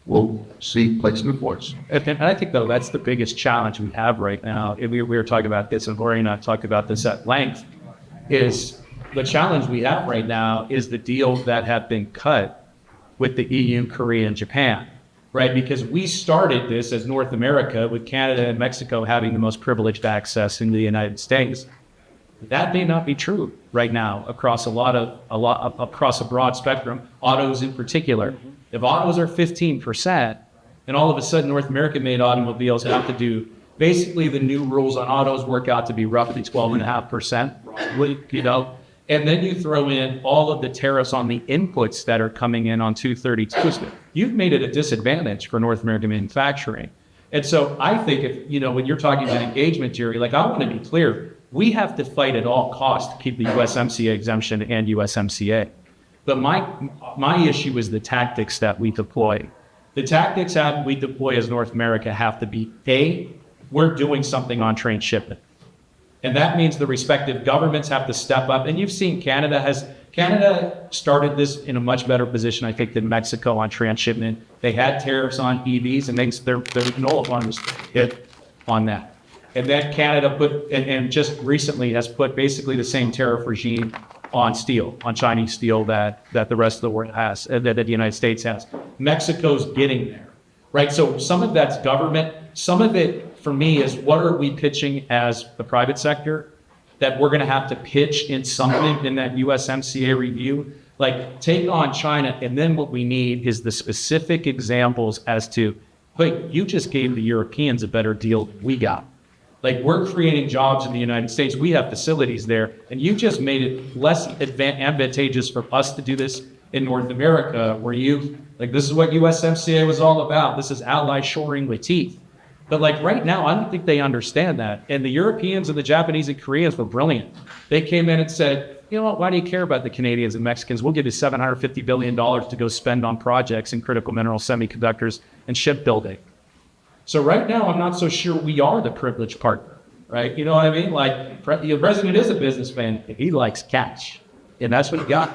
will see placed before us. And I think, though, that's the biggest challenge we have right now. And we were talking about this, and Laurie and I talked about this at length, is the challenge we have right now is the deals that have been cut with the EU, Korea, and Japan. Right, because we started this as North America with Canada and Mexico having the most privileged access in the United States. That may not be true right now across across a broad spectrum, autos in particular. If autos are 15%, and all of a sudden North American-made automobiles have to do, basically the new rules on autos work out to be roughly 12.5%, and then you throw in all of the tariffs on the inputs that are coming in on 232. You've made it a disadvantage for North American manufacturing. And so I think if, when you're talking about engagement, Jerry, I want to be clear, we have to fight at all costs to keep the USMCA exemption and USMCA. But my issue is the tactics that we deploy. The tactics that we deploy as North America have to be, A, we're doing something on transshipment. And that means the respective governments have to step up. And you've seen Canada has Canada started this in a much better position, I think, than Mexico on transshipment. They had tariffs on EVs, and their NOLA fund was hit on that. And then Canada put, and just recently has put basically the same tariff regime on steel, on Chinese steel that the rest of the world has, that the United States has. Mexico's getting there, right? So some of that's government. Some of it, for me, is what are we pitching as the private sector that we're going to have to pitch in something in that USMCA review? Like, take on China, and then what we need is the specific examples as to, hey, you just gave the Europeans a better deal than we got. Like, we're creating jobs in the United States. We have facilities there, and you just made it less advantageous for us to do this in North America, where this is what USMCA was all about. This is ally shoring with teeth. But like right now, I don't think they understand that. And the Europeans and the Japanese and Koreans were brilliant. They came in and said, you know what, why do you care about the Canadians and Mexicans? We'll give you $750 billion to go spend on projects in critical minerals, semiconductors, and shipbuilding. So right now, I'm not so sure we are the privileged partner, right? You know what I mean? Like, the president is a businessman. He likes cash. And that's what he got,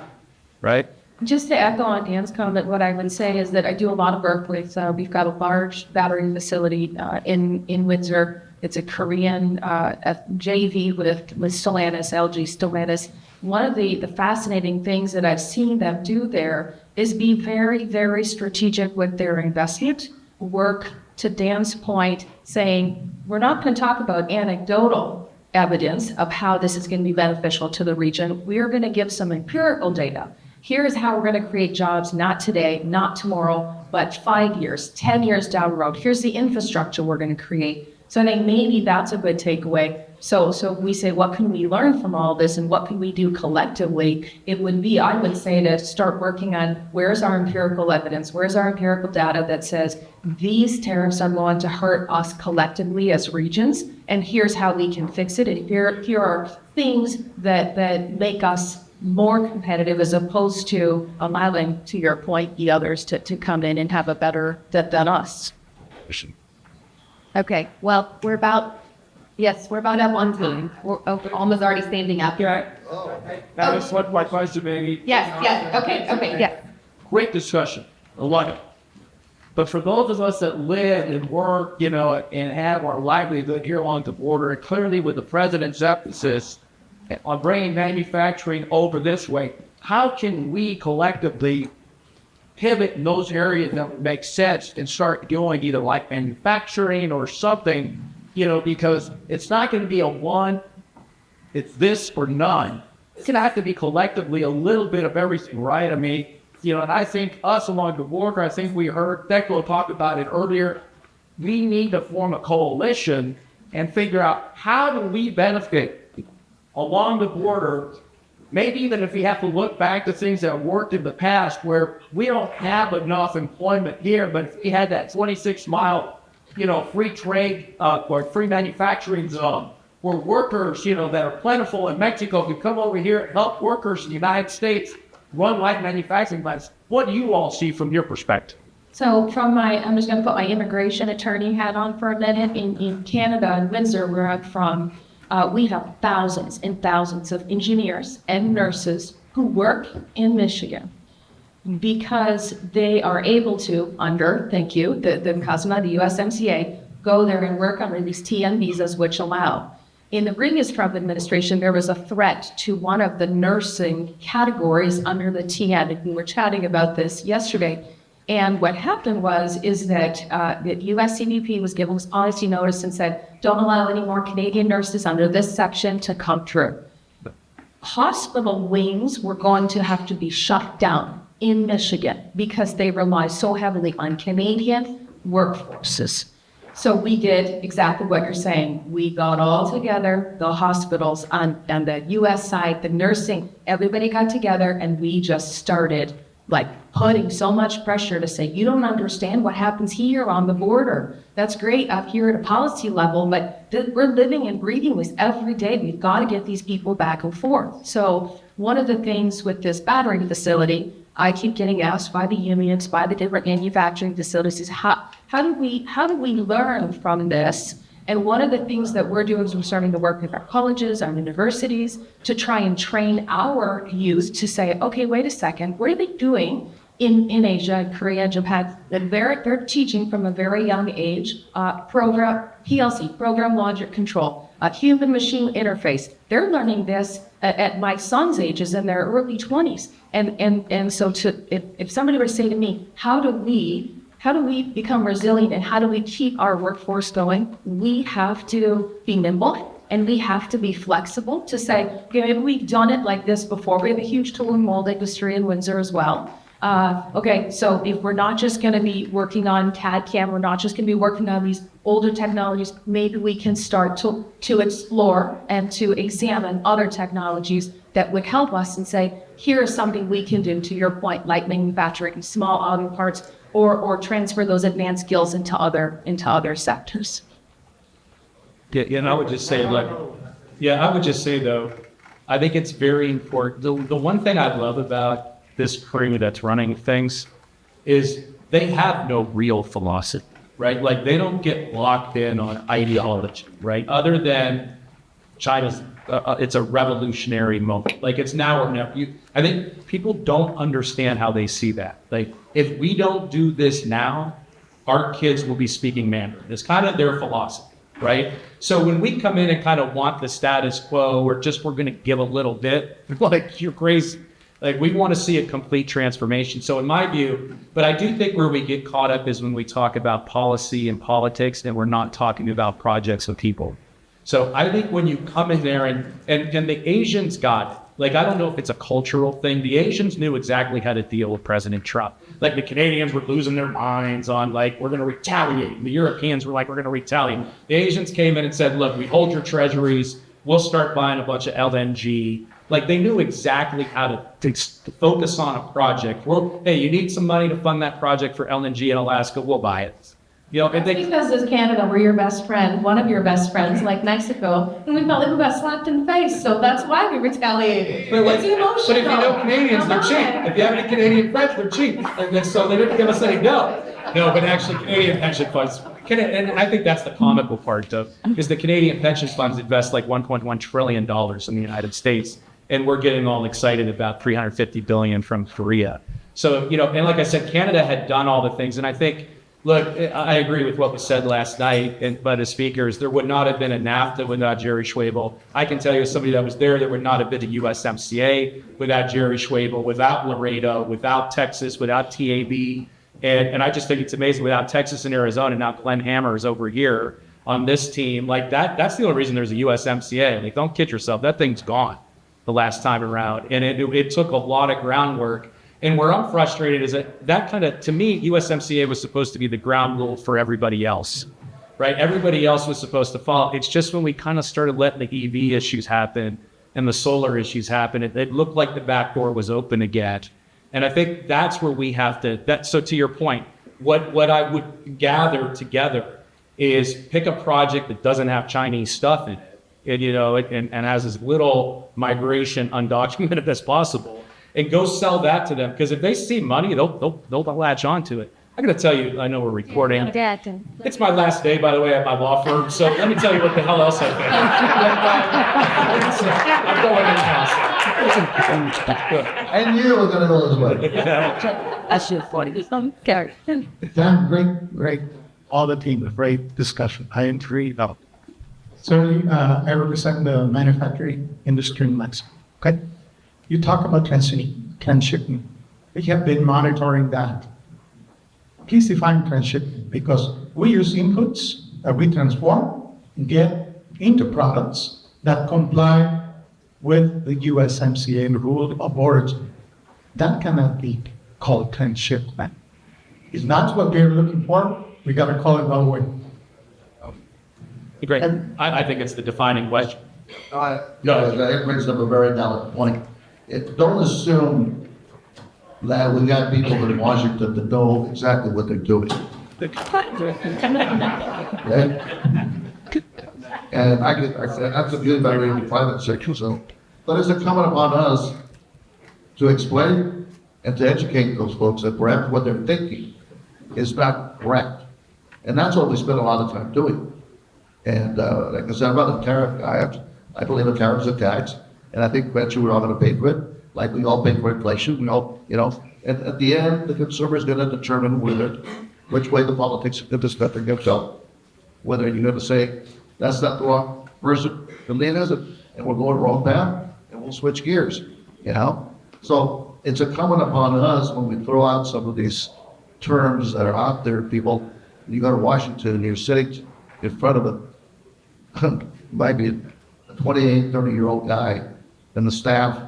right? Just to echo on Dan's comment, what I would say is that I do a lot of work with, we've got a large battery facility in Windsor. It's a Korean JV with Stellantis, LG Stellantis. One of the fascinating things that I've seen them do there is be very, very strategic with their investment, work to Dan's point, saying, we're not going to talk about anecdotal evidence of how this is going to be beneficial to the region. We're going to give some empirical data. Here's how we're going to create jobs, not today, not tomorrow, but 5 years, 10 years down the road. Here's the infrastructure we're going to create. So I think maybe that's a good takeaway. So we say, what can we learn from all this and what can we do collectively? It would be, I would say, to start working on where's our empirical evidence, where's our empirical data that says these tariffs are going to hurt us collectively as regions, and here's how we can fix it. And here are things that make us more competitive as opposed to allowing, to your point, the others to come in and have a better than us. Okay, well, we're about up on time. We're almost already standing up. Yeah. That was what my question, maybe. Yes, okay, yes. Great discussion. I love it. But for those of us that live and work, and have our livelihood here along the border, and clearly with the president's emphasis on bringing manufacturing over this way, how can we collectively pivot in those areas that would make sense and start doing either like manufacturing or something, because it's not going to be a one, it's this or none. It's going to have to be collectively a little bit of everything, right? I mean, and I think us along the border, I think we heard Thecla talk about it earlier, we need to form a coalition and figure out how do we benefit along the border, maybe even if we have to look back to things that worked in the past where we don't have enough employment here, but if we had that 26-mile, free trade or free manufacturing zone where workers, that are plentiful in Mexico could come over here and help workers in the United States run light manufacturing plants. What do you all see from your perspective? So I'm just going to put my immigration attorney hat on for a minute. In Canada, in Windsor, where I'm from, we have thousands and thousands of engineers and nurses who work in Michigan because they are able to, under, thank you, the CUSMA, the USMCA, go there and work under these TN visas, which allow. In the previous Trump administration, there was a threat to one of the nursing categories under the TN, and we were chatting about this yesterday. And what happened is that the US CBP was given this policy notice and said, don't allow any more Canadian nurses under this section to come through. Hospital wings were going to have to be shut down in Michigan because they rely so heavily on Canadian workforces. So we did exactly what you're saying. We got all together, the hospitals on the US side, the nursing, everybody got together and we just started putting so much pressure to say, you don't understand what happens here on the border. That's great up here at a policy level, but we're living and breathing this every day. We've got to get these people back and forth. So one of the things with this battery facility, I keep getting asked by the unions, by the different manufacturing facilities, is how do we learn from this And one of the things that we're doing is we're starting to work with our colleges, our universities, to try and train our youth to say, okay, wait a second, what are they doing in Asia, Korea, Japan? They're teaching from a very young age, PLC, program logic control, human machine interface. They're learning this at my son's ages in their early 20s. And so if somebody were to say to me, how do we become resilient and how do we keep our workforce going? We have to be nimble and we have to be flexible to say, okay, maybe we've done it like this before. We have a huge tool and mold industry in Windsor as well. Okay, so if we're not just going to be working on CAD CAM, we're not just going to be working on these older technologies, maybe we can start to explore and to examine other technologies that would help us and say, here is something we can do, to your point, like manufacturing small auto parts, or transfer those advanced skills into other sectors. Yeah, and I would just say, though, I think it's very important. The one thing I love about this crew that's running things is they have no real philosophy, right? Like they don't get locked in on ideology, right? Other than China's, it's a revolutionary moment. Like it's now or never. I think people don't understand how they see that. Like if we don't do this now, our kids will be speaking Mandarin. It's kind of their philosophy, right? So when we come in and kind of want the status quo, or just we're going to give a little bit, like you're crazy. Like we want to see a complete transformation. So in my view, but I do think where we get caught up is when we talk about policy and politics and we're not talking about projects and people. So I think when you come in there and the Asians got it. Like, I don't know if it's a cultural thing. The Asians knew exactly how to deal with President Trump. Like the Canadians were losing their minds on like, we're going to retaliate. The Europeans were like, we're going to retaliate. The Asians came in and said, look, we hold your treasuries. We'll start buying a bunch of LNG. Like they knew exactly how to focus on a project. Well, hey, you need some money to fund that project for LNG in Alaska, we'll buy it. You know, and because as Canada, we're your best friend, one of your best friends, like Mexico, and we felt like we got slapped in the face, so that's why we retaliated. It's emotional. But if you know Canadians, they're cheap. If you have any Canadian friends, they're cheap. And so they didn't give us any no. No, but actually Canadian pension funds, and I think that's the comical part, though, is the Canadian pension funds invest like $1.1 trillion in the United States. And we're getting all excited about $350 billion from Korea. So, you know, and like I said, Canada had done all the things. And I think, look, I agree with what was said last night by the speakers. There would not have been a NAFTA without Gerald Schwebel. I can tell you as somebody that was there would not have been a USMCA without Gerald Schwebel, without Laredo, without Texas, without TAB. And I just think it's amazing without Texas and Arizona. Now Glenn Hammer is over here on this team. Like that's the only reason there's a USMCA. Like, don't kid yourself. That thing's gone the last time around. And it took a lot of groundwork. And where I'm frustrated is that kind of, to me, USMCA was supposed to be the ground rule for everybody else, right? Everybody else was supposed to follow. It's just when we kind of started letting the EV issues happen and the solar issues happen, it looked like the back door was open again. And I think that's where we have to, so to your point, what I would gather together is pick a project that doesn't have Chinese stuff in it. And, you know, and has as little migration undocumented as possible, and go sell that to them. Because if they see money, they'll latch onto it. I got to tell you, I know we're recording. It's my last day, by the way, at my law firm. So let me tell you what the hell else I've been. I'm going in the house. And you are going to go as well. That's just funny. Some character. Dan, great. All the team, great discussion. I agree. No. Certainly, I represent the manufacturing industry in Mexico. Okay, you talk about transshipping. We have been monitoring that. Please define transshipping, because we use inputs that we transform and get into products that comply with the USMCA rule of origin. That cannot be called transshipment. It's not what we're looking for. We got to call it that way. Great. I think it's the defining question. It brings up a very valid point. Don't assume that we got people in Washington that know exactly what they're doing. Okay? And I that's the beauty about the private sector. So, but it's incumbent upon us to explain and to educate those folks that perhaps what they're thinking is not correct. And that's what we spend a lot of time doing. And like I said, I'm not a tariff guy. I believe a tariff is a tax, and I think eventually we're all going to pay for it. Like we all pay for inflation. We all, and at the end, the consumer is going to determine which way the politics of this country goes out. Whether you're going to say that's not the wrong person, the lead is it, and we're going the wrong path, and we'll switch gears. So it's incumbent upon us when we throw out some of these terms that are out there. People, you go to Washington and you're sitting in front of a might be a 28, 30-year-old guy and the staff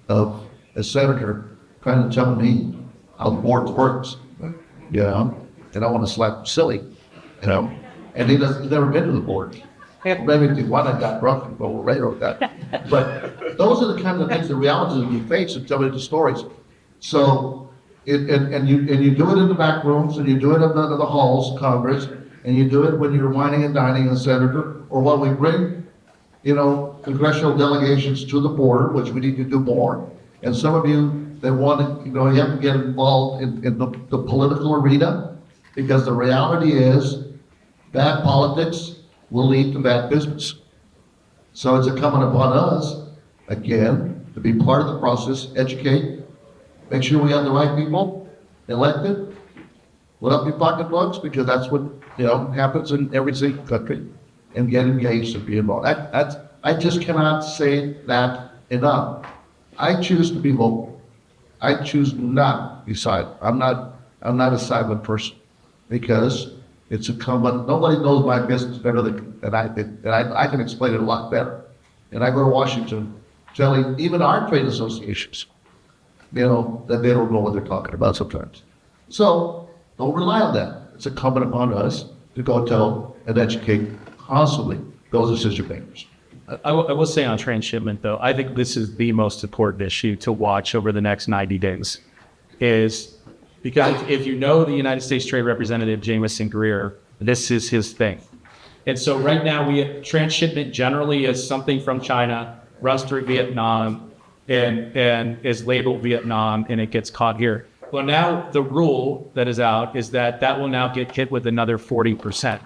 of a senator trying to tell me how the board works, and I want to slap him silly, and he's never been to the board. Maybe the one I got drunk, but Laredo got. But those are the kind of things, the realities that you face and tell me the stories. So, and you do it in the back rooms, and you do it in the halls of Congress, and you do it when you're wining and dining a senator, or when we bring, congressional delegations to the border, which we need to do more. And some of you that want to, you have to get involved in the political arena, because the reality is bad politics will lead to bad business. So it's incumbent upon us, again, to be part of the process, educate, make sure we have the right people elected, let up your pocketbooks, because that's what happens in every single country, and get engaged and be involved. I just cannot say that enough. I choose to be vocal. I choose not to be silent. I'm not a silent person, because it's incumbent. Nobody knows my business better than I did, and I can explain it a lot better. And I go to Washington telling even our trade associations, that they don't know what they're talking about sometimes. So don't rely on that. It's incumbent upon us to go tell and educate constantly those decision makers. I will say on transshipment, though, I think this is the most important issue to watch over the next 90 days, is because if you know the United States Trade Representative Jamison Greer, this is his thing. And so right now, transshipment generally is something from China, runs through Vietnam, and is labeled Vietnam, and it gets caught here. Well, now the rule that is out is that will now get hit with another 40%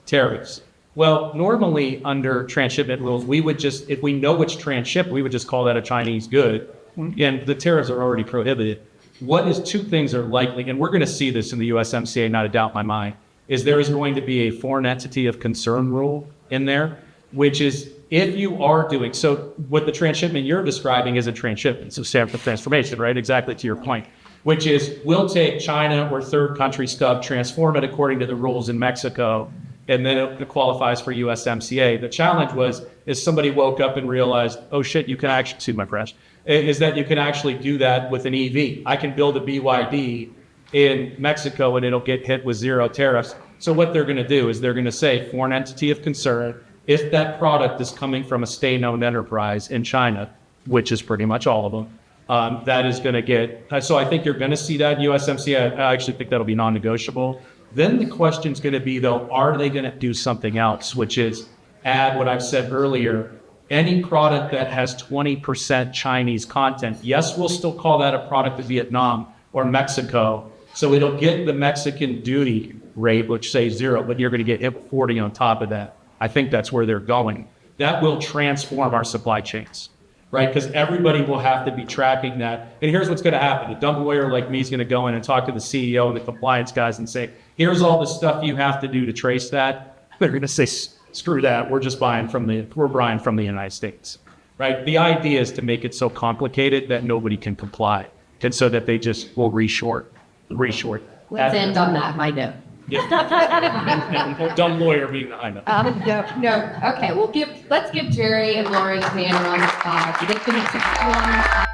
tariffs. Well, normally under transshipment rules, we would just, if we know it's transship, we would just call that a Chinese good, and the tariffs are already prohibited. What is two things are likely, and we're going to see this in the USMCA, not a doubt in my mind, is there is going to be a foreign entity of concern rule in there, which is if you are doing, so what the transshipment you're describing is a transshipment, so sample transformation, right? Exactly to your point, which is we'll take China or third country stuff, transform it according to the rules in Mexico, and then it qualifies for USMCA. The challenge is somebody woke up and realized, oh shit, you can actually, excuse my French, is that you can actually do that with an EV. I can build a BYD in Mexico and it'll get hit with zero tariffs. So what they're gonna do is they're gonna say foreign entity of concern, if that product is coming from a state-owned enterprise in China, which is pretty much all of them, that is gonna get, so I think you're gonna see that in USMCA. I actually think that'll be non-negotiable. Then the question's going to be, though, are they going to do something else, which is add what I've said earlier, any product that has 20% Chinese content. Yes, we'll still call that a product of Vietnam or Mexico. So it'll get the Mexican duty rate, which say zero, but you're going to get hit 40 on top of that. I think that's where they're going. That will transform our supply chains, right? Because everybody will have to be tracking that. And here's what's going to happen. A dumb lawyer like me is going to go in and talk to the CEO and the compliance guys and say, here's all the stuff you have to do to trace that. They're going to say, screw that. We're buying from the United States, right? The idea is to make it so complicated that nobody can comply. And so that they just will reshort. Let's end on that high note. Yeah. Dumb lawyer being the high note. No. Okay, let's give Jerry and Laurie a hand around the spot.